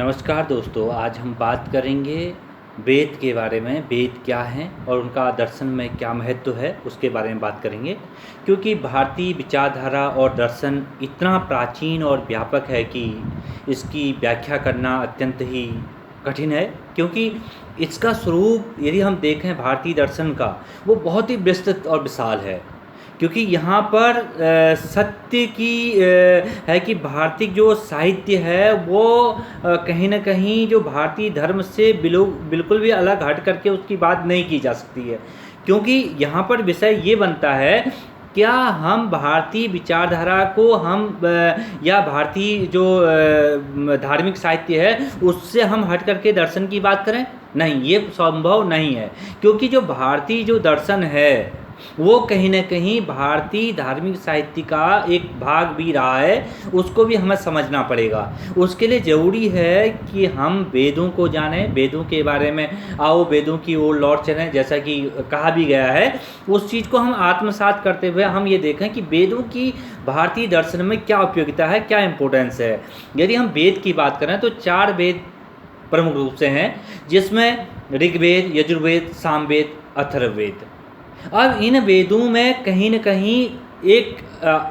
नमस्कार दोस्तों, आज हम बात करेंगे वेद के बारे में। वेद क्या हैं और उनका दर्शन में क्या महत्व है, उसके बारे में बात करेंगे। क्योंकि भारतीय विचारधारा और दर्शन इतना प्राचीन और व्यापक है कि इसकी व्याख्या करना अत्यंत ही कठिन है। क्योंकि इसका स्वरूप यदि हम देखें भारतीय दर्शन का, वो बहुत ही विस्तृत और विशाल है। क्योंकि यहाँ पर सत्य की है कि भारतीय जो साहित्य है वो कहीं न कहीं जो भारतीय धर्म से बिल्कुल भी अलग हट करके उसकी बात नहीं की जा सकती है। क्योंकि यहाँ पर विषय ये बनता है, क्या हम भारतीय विचारधारा को या भारतीय जो धार्मिक साहित्य है उससे हम हट करके दर्शन की बात करें? नहीं, ये संभव नहीं है। क्योंकि जो भारतीय जो दर्शन है वो कहीं न कहीं भारतीय धार्मिक साहित्य का एक भाग भी रहा है, उसको भी हमें समझना पड़ेगा। उसके लिए ज़रूरी है कि हम वेदों को जानें, वेदों के बारे में आओ वेदों की ओर लौट चलें। जैसा कि कहा भी गया है, उस चीज़ को हम आत्मसात करते हुए हम ये देखें कि वेदों की भारतीय दर्शन में क्या उपयोगिता है, क्या इम्पोर्टेंस है। यदि हम वेद की बात करें तो 4 वेद प्रमुख रूप से हैं, जिसमें ऋग्वेद, यजुर्वेद, सामवेद, अथर्ववेद। अब इन वेदों में कहीं न कहीं एक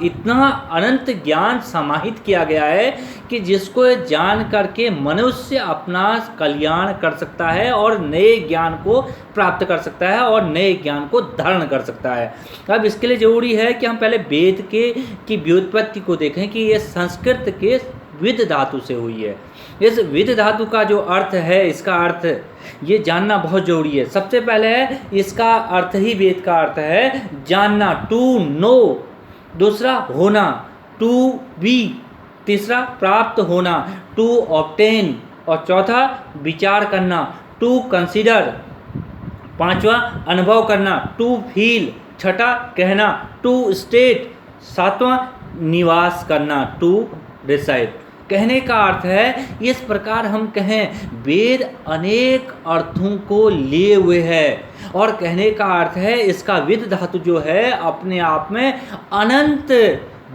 इतना अनंत ज्ञान समाहित किया गया है कि जिसको जान करके मनुष्य अपना कल्याण कर सकता है और नए ज्ञान को प्राप्त कर सकता है और नए ज्ञान को धारण कर सकता है। अब इसके लिए ज़रूरी है कि हम पहले वेद की व्युत्पत्ति को देखें कि ये संस्कृत के विद धातु से हुई है। इस विद धातु का जो अर्थ है, इसका अर्थ ये जानना बहुत ज़रूरी है। सबसे पहले है इसका अर्थ ही वेद का अर्थ है जानना, टू नो। दूसरा होना, टू बी। तीसरा प्राप्त होना, टू ऑब्टेन। और चौथा विचार करना, टू कंसीडर। पांचवा अनुभव करना, टू फील। छठा कहना, टू स्टेट। सातवां निवास करना, टू रिसाइड। कहने का अर्थ है, इस प्रकार हम कहें वेद अनेक अर्थों को लिए हुए है। और कहने का अर्थ है इसका विद धातु जो है अपने आप में अनंत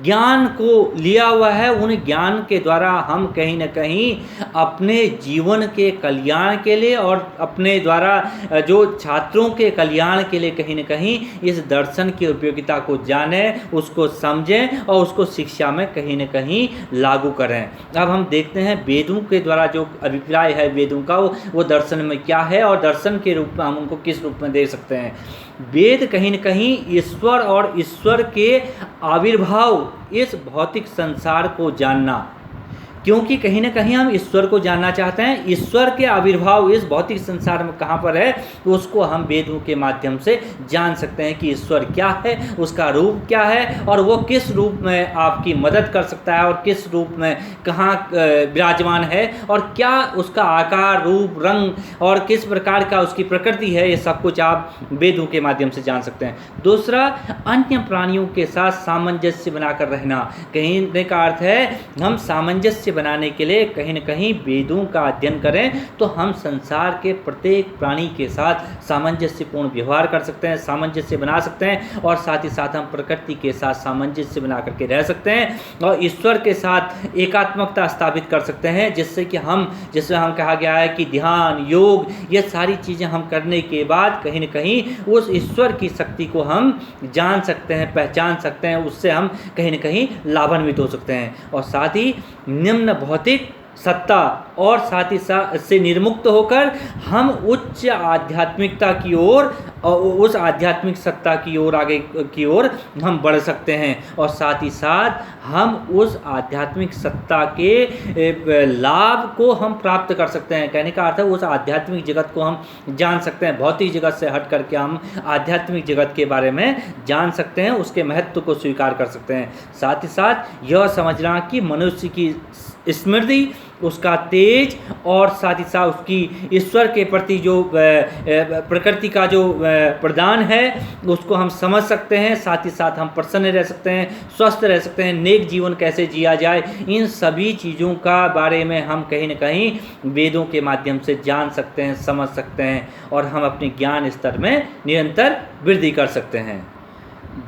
ज्ञान को लिया हुआ है। उन ज्ञान के द्वारा हम कहीं न कहीं अपने जीवन के कल्याण के लिए और अपने द्वारा जो छात्रों के कल्याण के लिए कहीं न कहीं इस दर्शन की उपयोगिता को जानें, उसको समझें और उसको शिक्षा में कहीं न कहीं लागू करें। अब हम देखते हैं वेदों के द्वारा जो अभिप्राय है वेदों का, वो दर्शन में क्या है और दर्शन के रूप में हम उनको किस रूप में देख सकते हैं। वेद कहीं न कहीं ईश्वर और ईश्वर के आविर्भाव, इस भौतिक संसार को जानना। क्योंकि कहीं न कहीं हम ईश्वर को जानना चाहते हैं, ईश्वर के आविर्भाव इस भौतिक संसार में कहाँ पर है, तो उसको हम वेदों के माध्यम से जान सकते हैं कि ईश्वर क्या है, उसका रूप क्या है और वो किस रूप में आपकी मदद कर सकता है और किस रूप में कहाँ विराजमान है और क्या उसका आकार, रूप, रंग और किस प्रकार का उसकी प्रकृति है। ये सब कुछ आप वेदों के माध्यम से जान सकते हैं। दूसरा, अन्य प्राणियों के साथ सामंजस्य बनाकर रहना। कहने का अर्थ है हम सामंजस्य बनाने के लिए कहीं न कहीं वेदों का अध्ययन करें तो हम संसार के प्रत्येक प्राणी के साथ सामंजस्यपूर्ण व्यवहार कर सकते हैं, सामंजस्य बना सकते हैं और साथ ही साथ हम प्रकृति के साथ सामंजस्य बना करके रह सकते हैं और ईश्वर के साथ एकात्मकता स्थापित कर सकते हैं, जिससे हम कहा गया है कि ध्यान, योग, ये सारी चीज़ें हम करने के बाद कहीं न कहीं उस ईश्वर की शक्ति को हम जान सकते हैं, पहचान सकते हैं, उससे हम कहीं न कहीं लाभान्वित हो सकते हैं। और साथ ही निम्न भौतिक सत्ता और साथ ही साथ से निर्मुक्त होकर हम उच्च आध्यात्मिकता की ओर और उस आध्यात्मिक सत्ता की ओर आगे की ओर हम बढ़ सकते हैं और साथ ही साथ हम उस आध्यात्मिक सत्ता के लाभ को हम प्राप्त कर सकते हैं। कहने का अर्थ है उस आध्यात्मिक जगत को हम जान सकते हैं, भौतिक जगत से हट करके हम आध्यात्मिक जगत के बारे में जान सकते हैं, उसके महत्व को स्वीकार कर सकते हैं। साथ ही साथ यह समझना कि मनुष्य की स्मृति, उसका तेज और साथ ही साथ उसकी ईश्वर के प्रति जो प्रकृति का जो प्रदान है उसको हम समझ सकते हैं। साथ ही साथ हम प्रसन्न रह सकते हैं, स्वस्थ रह सकते हैं, नेक जीवन कैसे जिया जाए, इन सभी चीज़ों का बारे में हम कहीं न कहीं वेदों के माध्यम से जान सकते हैं, समझ सकते हैं और हम अपने ज्ञान स्तर में निरंतर वृद्धि कर सकते हैं।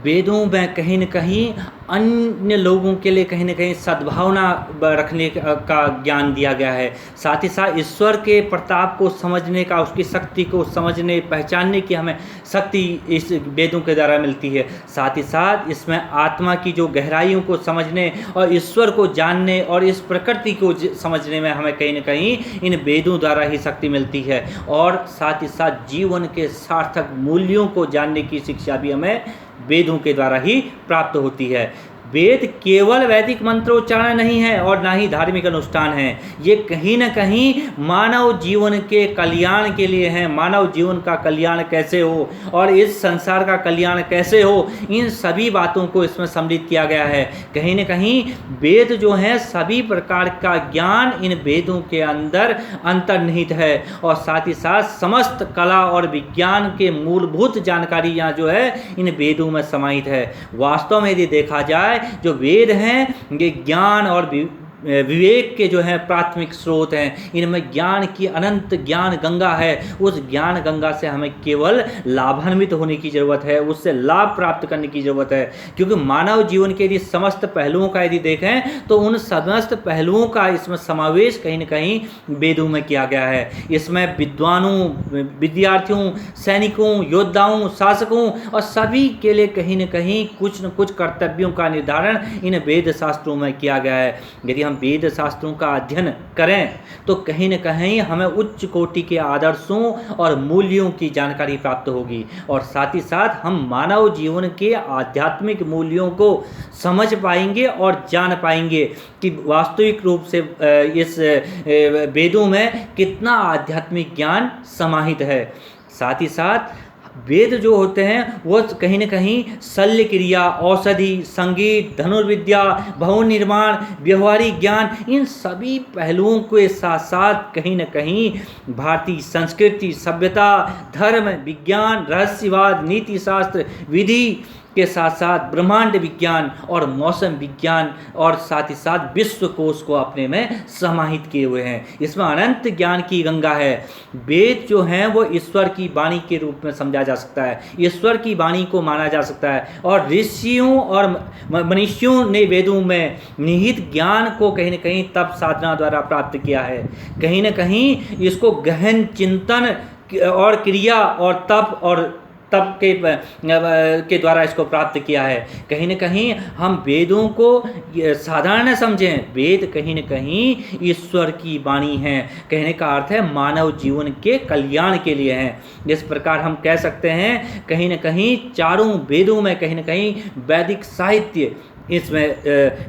वेदों में कहीं न कहीं अन्य लोगों के लिए कहीं ना कहीं सद्भावना रखने का ज्ञान दिया गया है। साथ ही साथ ईश्वर के प्रताप को समझने का, उसकी शक्ति को समझने पहचानने की हमें शक्ति इस वेदों के द्वारा मिलती है। साथ ही साथ इसमें आत्मा की जो गहराइयों को समझने और ईश्वर को जानने और इस प्रकृति को समझने में हमें कहीं ना कहीं इन वेदों द्वारा ही शक्ति मिलती है। और साथ ही साथ जीवन के सार्थक मूल्यों को जानने की शिक्षा भी हमें वेदों के द्वारा ही प्राप्त होती है। वेद केवल वैदिक मंत्रोच्चारण नहीं है और ना ही धार्मिक अनुष्ठान है, ये कहीं ना कहीं मानव जीवन के कल्याण के लिए है। मानव जीवन का कल्याण कैसे हो और इस संसार का कल्याण कैसे हो, इन सभी बातों को इसमें सम्मिलित किया गया है। कहीं ना कहीं वेद जो हैं, सभी प्रकार का ज्ञान इन वेदों के अंदर अंतर्निहित है। और साथ ही साथ समस्त कला और विज्ञान के मूलभूत जानकारी यहाँ जो है इन वेदों में समाहित है। वास्तव में यदि देखा जाए, जो वेद हैं ये ज्ञान और विवेक के जो है प्राथमिक स्रोत हैं। इनमें ज्ञान की अनंत ज्ञान गंगा है। उस ज्ञान गंगा से हमें केवल लाभान्वित होने की ज़रूरत है, उससे लाभ प्राप्त करने की ज़रूरत है। क्योंकि मानव जीवन के यदि समस्त पहलुओं का यदि देखें तो उन समस्त पहलुओं का इसमें समावेश कहीं न कहीं वेदों में किया गया है। इसमें विद्वानों, विद्यार्थियों, सैनिकों, योद्धाओं, शासकों और सभी के लिए कहीं न कहीं कुछ न कुछ कर्तव्यों का निर्धारण इन वेद शास्त्रों में किया गया है। यदि हम वेद शास्त्रों का अध्ययन करें तो कहीं न कहीं हमें उच्च कोटि के आदर्शों और मूल्यों की जानकारी प्राप्त होगी। और साथ ही साथ हम मानव जीवन के आध्यात्मिक मूल्यों को समझ पाएंगे और जान पाएंगे कि वास्तविक रूप से इस वेदों में कितना आध्यात्मिक ज्ञान समाहित है। साथ ही साथ वेद जो होते हैं वो कहीं न कहीं शल्य क्रिया, औषधि, संगीत, धनुर्विद्या, भवन निर्माण, व्यवहारिक ज्ञान, इन सभी पहलुओं के साथ साथ कहीं न कहीं भारतीय संस्कृति, सभ्यता, धर्म, विज्ञान, रहस्यवाद, नीति शास्त्र, विधि के साथ साथ ब्रह्मांड विज्ञान और मौसम विज्ञान और साथ ही साथ विश्व कोश को अपने में समाहित किए हुए हैं। इसमें अनंत ज्ञान की गंगा है। वेद जो हैं वो ईश्वर की वाणी के रूप में समझा जा सकता है, ईश्वर की वाणी को माना जा सकता है। और ऋषियों और मनुष्यों ने वेदों में निहित ज्ञान को कहीं न कहीं तप साधना द्वारा प्राप्त किया है। कहीं न कहीं इसको गहन चिंतन और क्रिया और तप के द्वारा इसको प्राप्त किया है। कहीं न कहीं हम वेदों को साधारण समझें, वेद कहीं न कहीं ईश्वर की वाणी है। कहने का अर्थ है मानव जीवन के कल्याण के लिए हैं। जिस प्रकार हम कह सकते हैं कहीं न कहीं चारों वेदों में कहीं न कहीं वैदिक साहित्य इसमें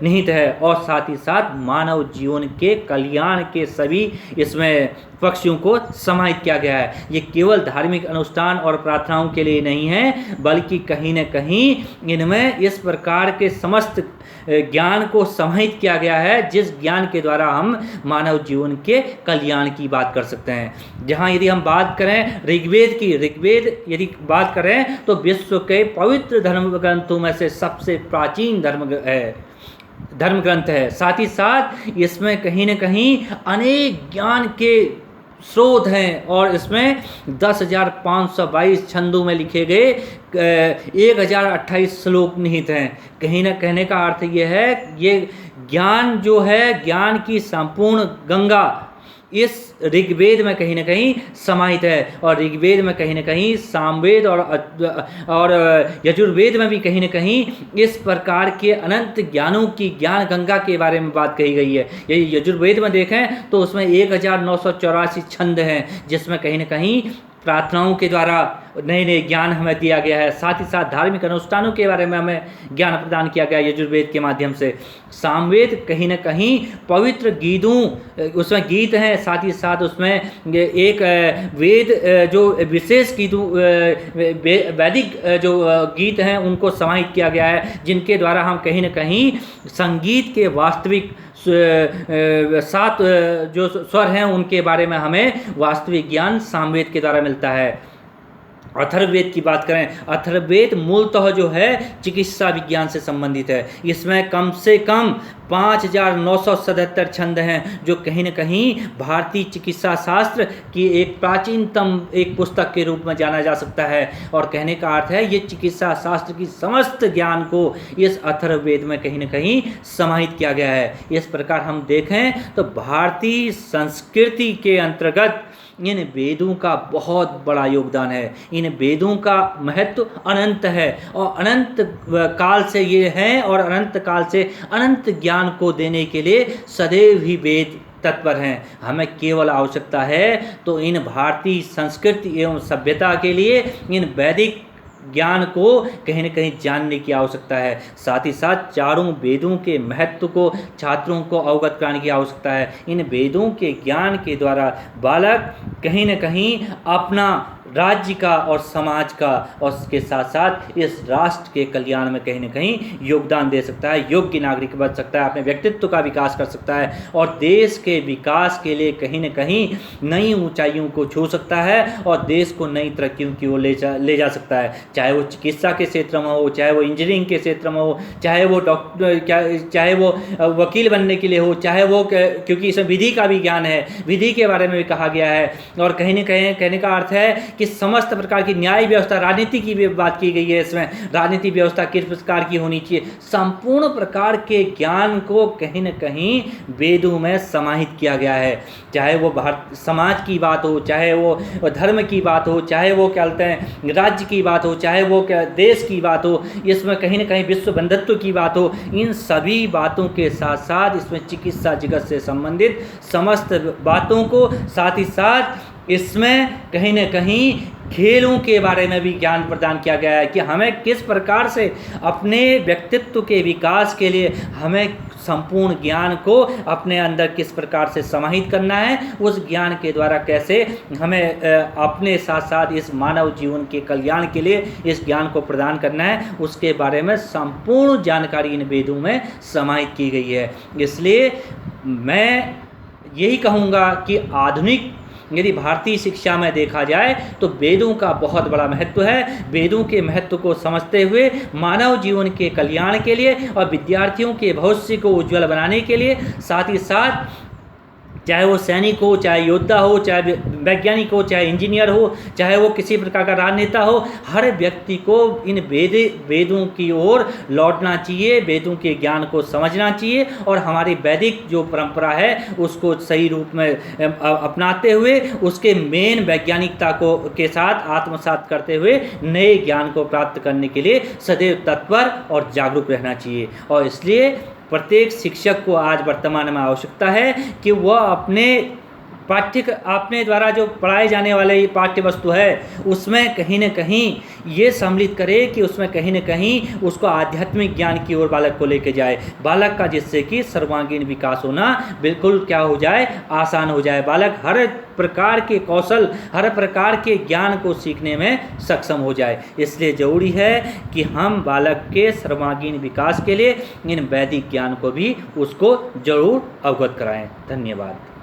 निहित है और साथ ही साथ मानव जीवन के कल्याण के सभी इसमें पक्षों को समाहित किया गया है। ये केवल धार्मिक अनुष्ठान और प्रार्थनाओं के लिए नहीं है, बल्कि कहीं न कहीं इनमें इस प्रकार के समस्त ज्ञान को समाहित किया गया है जिस ज्ञान के द्वारा हम मानव जीवन के कल्याण की बात कर सकते हैं। जहाँ यदि हम बात करें ऋग्वेद की, ऋग्वेद यदि बात करें तो विश्व के पवित्र धर्म ग्रंथों में से सबसे प्राचीन धर्म ग्रंथ है। साथ ही साथ इसमें कहीं न कहीं अनेक ज्ञान के स्रोत हैं और इसमें 10,522 छंदों में लिखे गए 1028 श्लोक निहित हैं। कहीं न कहने का अर्थ ये है, ये ज्ञान जो है, ज्ञान की संपूर्ण गंगा इस ऋग्वेद में कहीं न कहीं समाहित है। और ऋग्वेद में कहीं न कहीं सामवेद और यजुर्वेद में भी कहीं न कहीं इस प्रकार के अनंत ज्ञानों की ज्ञान गंगा के बारे में बात कही गई है। यदि यजुर्वेद में देखें तो उसमें 1984 छंद हैं जिसमें कहीं न कहीं प्रार्थनाओं के द्वारा नए नए ज्ञान हमें दिया गया है। साथ ही साथ धार्मिक अनुष्ठानों के बारे में हमें ज्ञान प्रदान किया गया यजुर्वेद के माध्यम से। सामवेद कहीं न कहीं पवित्र गीतों, उसमें गीत हैं, साथ ही साथ उसमें एक वेद जो विशेष गीतों वैदिक जो गीत हैं उनको समाहित किया गया है, जिनके द्वारा हम कहीं न कहीं संगीत के वास्तविक 7 जो स्वर हैं उनके बारे में हमें वास्तविक ज्ञान सामवेद के द्वारा मिलता है। अथर्ववेद की बात करें, अथर्ववेद मूलतः जो है चिकित्सा विज्ञान से संबंधित है। इसमें कम से कम 5977 छंद हैं, जो कहीं न कहीं भारतीय चिकित्सा शास्त्र की एक प्राचीनतम एक पुस्तक के रूप में जाना जा सकता है। और कहने का अर्थ है ये चिकित्सा शास्त्र की समस्त ज्ञान को इस अथर्ववेद में कहीं न कहीं समाहित किया गया है। इस प्रकार हम देखें तो भारतीय संस्कृति के अंतर्गत इन वेदों का बहुत बड़ा योगदान है। इन वेदों का महत्व अनंत है और अनंत काल से ये है और अनंत काल से अनंत ज्ञान को देने के लिए सदैव ही वेद तत्पर हैं। हमें केवल आवश्यकता है तो इन भारतीय संस्कृति एवं सभ्यता के लिए इन वैदिक ज्ञान को कहीं न कहीं जानने की आवश्यकता है। साथ ही साथ चारों वेदों के महत्व को छात्रों को अवगत कराने की आवश्यकता है। इन वेदों के ज्ञान के द्वारा बालक कहीं न कहीं अपना राज्य का और समाज का और उसके साथ साथ इस राष्ट्र के कल्याण में कहीं न कहीं योगदान दे सकता है, योग्य नागरिक बन सकता है, अपने व्यक्तित्व का विकास कर सकता है और देश के विकास के लिए कहीं न कहीं नई ऊंचाइयों को छू सकता है और देश को नई तरक्कियों की ओर ले जा सकता है। चाहे वो चिकित्सा के क्षेत्र में हो, चाहे वो इंजीनियरिंग के क्षेत्र में हो, चाहे वो चाहे वो वकील बनने के लिए हो, चाहे वो क्योंकि इसमें विधि का भी ज्ञान है, विधि के बारे में भी कहा गया है। और कहीं न कहीं कहने का अर्थ है कि समस्त प्रकार की न्याय व्यवस्था, राजनीति की भी बात की गई है। इसमें राजनीति व्यवस्था किस प्रकार की होनी चाहिए, संपूर्ण प्रकार के ज्ञान को कहीं न कहीं वेदों में समाहित किया गया है। चाहे वो भारत समाज की बात हो, चाहे वो धर्म की बात हो, चाहे वो क्या कहते हैं राज्य की बात हो, चाहे वो क्या देश की बात हो, इसमें कहीं न कहीं विश्व बंधुत्व की बात हो, इन सभी बातों के साथ साथ इसमें चिकित्सा जगत से संबंधित समस्त बातों को, साथ ही साथ इसमें कहीं न कहीं खेलों के बारे में भी ज्ञान प्रदान किया गया है कि हमें किस प्रकार से अपने व्यक्तित्व के विकास के लिए हमें संपूर्ण ज्ञान को अपने अंदर किस प्रकार से समाहित करना है, उस ज्ञान के द्वारा कैसे हमें अपने साथ साथ इस मानव जीवन के कल्याण के लिए इस ज्ञान को प्रदान करना है, उसके बारे में संपूर्ण जानकारी इन वेदों में समाहित की गई है। इसलिए मैं यही कहूँगा कि आधुनिक यदि भारतीय शिक्षा में देखा जाए तो वेदों का बहुत बड़ा महत्व है। वेदों के महत्व को समझते हुए मानव जीवन के कल्याण के लिए और विद्यार्थियों के भविष्य को उज्ज्वल बनाने के लिए, साथ ही साथ चाहे वो सैनिक हो, चाहे योद्धा हो, चाहे वैज्ञानिक हो, चाहे इंजीनियर हो, चाहे वो किसी प्रकार का राजनेता हो, हर व्यक्ति को इन वेदों की ओर लौटना चाहिए, वेदों के ज्ञान को समझना चाहिए और हमारी वैदिक जो परंपरा है उसको सही रूप में अपनाते हुए उसके मेन वैज्ञानिकता को के साथ आत्मसात करते हुए नए ज्ञान को प्राप्त करने के लिए सदैव तत्पर और जागरूक रहना चाहिए। और इसलिए प्रत्येक शिक्षक को आज वर्तमान में आवश्यकता है कि वह अपने द्वारा जो पढ़ाए जाने वाले पाठ्य वस्तु है उसमें कहीं न कहीं ये सम्मिलित करे कि उसमें कहीं न कहीं उसको आध्यात्मिक ज्ञान की ओर बालक को लेके जाए, बालक का जिससे कि सर्वांगीण विकास होना बिल्कुल क्या हो जाए, आसान हो जाए। बालक हर प्रकार के कौशल, हर प्रकार के ज्ञान को सीखने में सक्षम हो जाए। इसलिए ज़रूरी है कि हम बालक के सर्वांगीण विकास के लिए इन वैदिक ज्ञान को भी उसको जरूर अवगत कराएं। धन्यवाद।